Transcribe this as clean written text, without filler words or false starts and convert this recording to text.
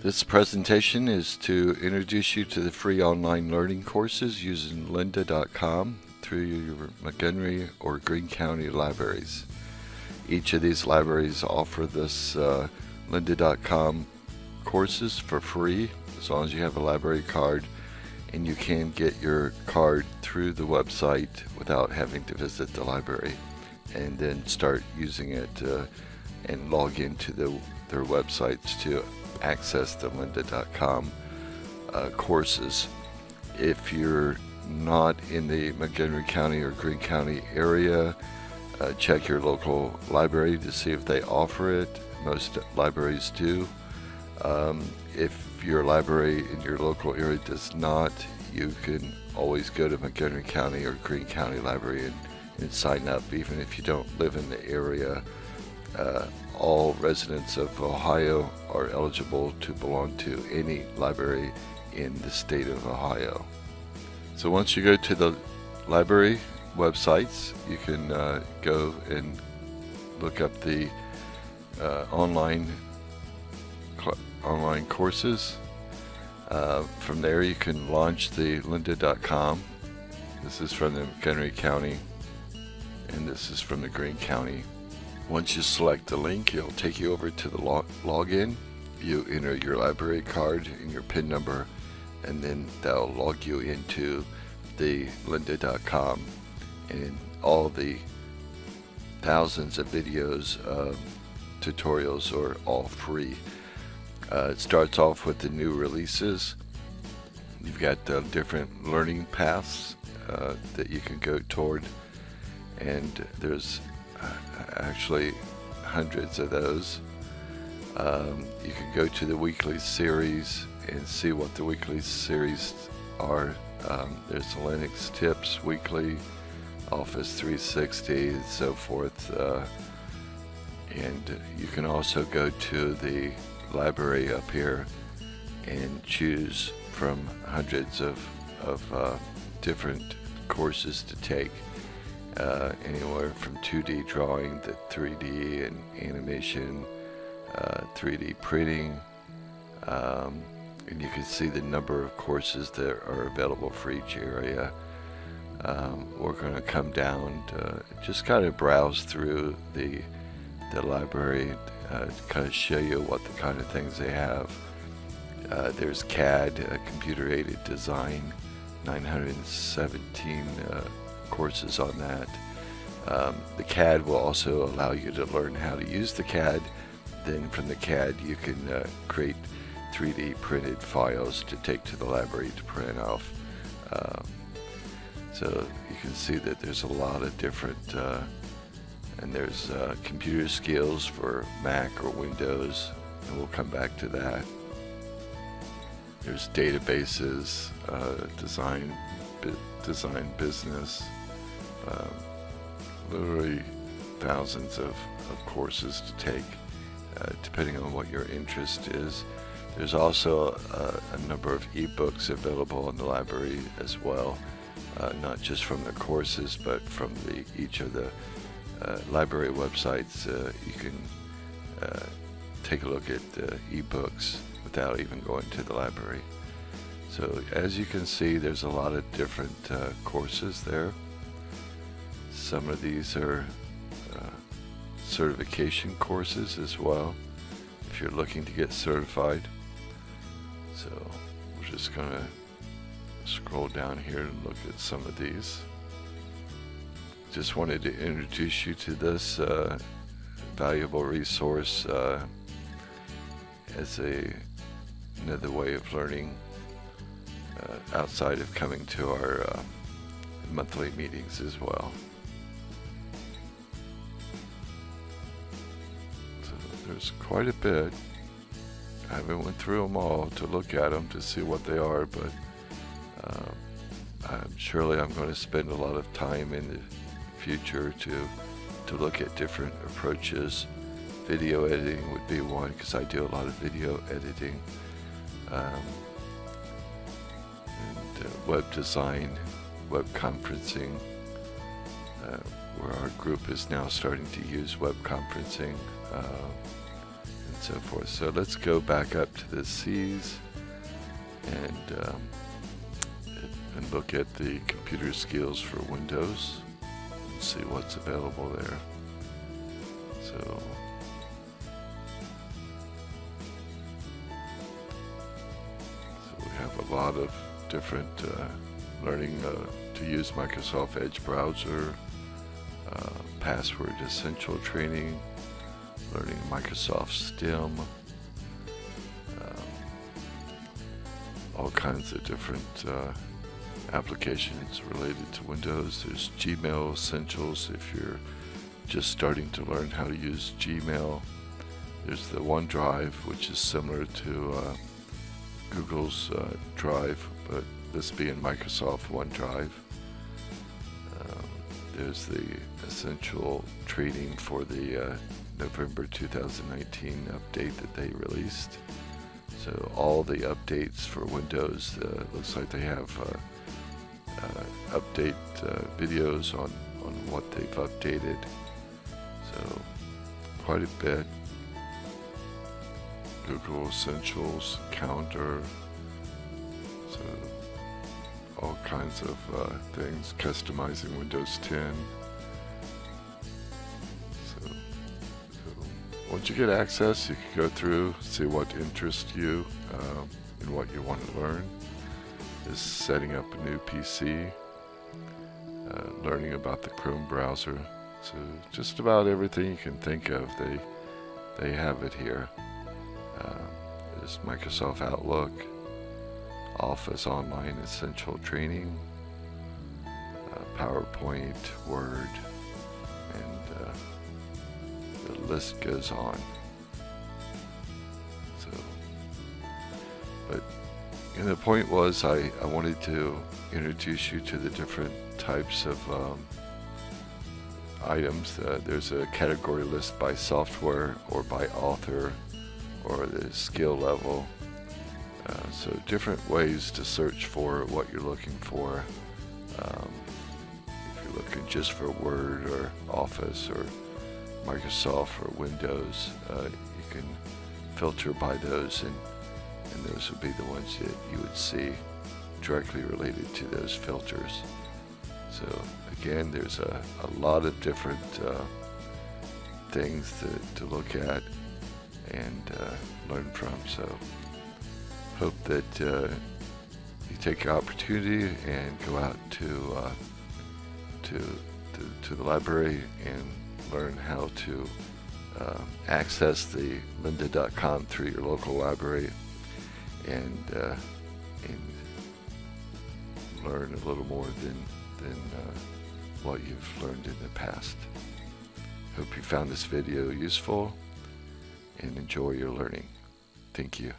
This presentation is to introduce you to the free online learning courses using Lynda.com through your Montgomery or Greene County libraries. Each of these libraries offer this Lynda.com courses for free as long as you have a library card, and you can get your card through the website without having to visit the library and then start using it and log into their websites to access the Lynda.com courses. If you're not in the Montgomery County or Greene County area, check your local library to see if they offer it. Most libraries do. If your library in your local area does not, you can always go to Montgomery County or Greene County Library and sign up, even if you don't live in the area. All residents of Ohio are eligible to belong to any library in the state of Ohio. So once you go to the library websites, you can go and look up the online courses. From there you can launch the Lynda.com. This is from the Montgomery County, and this is from the Greene County. Once you select the link, it'll take you over to the login. You enter your library card and your PIN number, and then they'll log you into the Lynda.com, and all the thousands of videos, tutorials are all free. It starts off with the new releases. You've got different learning paths that you can go toward, and there's actually hundreds of those. You can go to the weekly series and see what the weekly series are. There's Linux Tips Weekly, Office 360, and so forth. And you can also go to the library up here and choose from hundreds of different courses to take. Anywhere from 2D drawing to 3D and animation, 3D printing, and you can see the number of courses that are available for each area. We're going to come down to just kind of browse through the library to kind of show you what the kind of things they have. There's CAD, computer-aided design, 917 courses on that. The CAD will also allow you to learn how to use the CAD. Then from the CAD you can create 3D printed files to take to the library to print off. So you can see that there's a lot of different, and there's computer skills for Mac or Windows, and we'll come back to that. There's databases, design business, literally thousands of courses to take, depending on what your interest is. There's also a number of ebooks available in the library as well, not just from the courses, but from each of the library websites. You can take a look at ebooks without even going to the library. So as you can see, there's a lot of different courses there. Some of these are certification courses as well, if you're looking to get certified. So we're just going to scroll down here and look at some of these. Just wanted to introduce you to this valuable resource as another way of learning outside of coming to our monthly meetings as well. So there's quite a bit. I haven't went through them all to look at them to see what they are, but surely I'm going to spend a lot of time in the future to look at different approaches. Video editing would be one, because I do a lot of video editing, and web design, web conferencing, where our group is now starting to use web conferencing, and so forth. So let's go back up to the C's and look at the computer skills for Windows and see what's available there. So we have a lot of different learning to use Microsoft Edge browser, password essential training, learning Microsoft STEM, all kinds of different applications related to Windows. There's Gmail Essentials if you're just starting to learn how to use Gmail. There's the OneDrive, which is similar to Google's Drive, but this being Microsoft OneDrive. There's the essential training for the November 2019 update that they released. So all the updates for Windows, looks like they have update videos on what they've updated. So quite a bit. Google Essentials, Calendar, so all kinds of things, customizing Windows 10. So once you get access, you can go through, see what interests you and what you want to learn. Is setting up a new PC, learning about the Chrome browser. So just about everything you can think of, they have it here. There's Microsoft Outlook, Office Online Essential Training, PowerPoint, Word, and the list goes on. So, but the point was I wanted to introduce you to the different types of items. There's a category list by software or by author or the skill level. So different ways to search for what you're looking for. If you're looking just for Word or Office or Microsoft or Windows, you can filter by those, and those would be the ones that you would see directly related to those filters. So again, there's a lot of different things to look at and learn from. So hope that you take your opportunity and go out to the library and learn how to access the Lynda.com through your local library and learn a little more than what you've learned in the past. Hope you found this video useful and enjoy your learning. Thank you.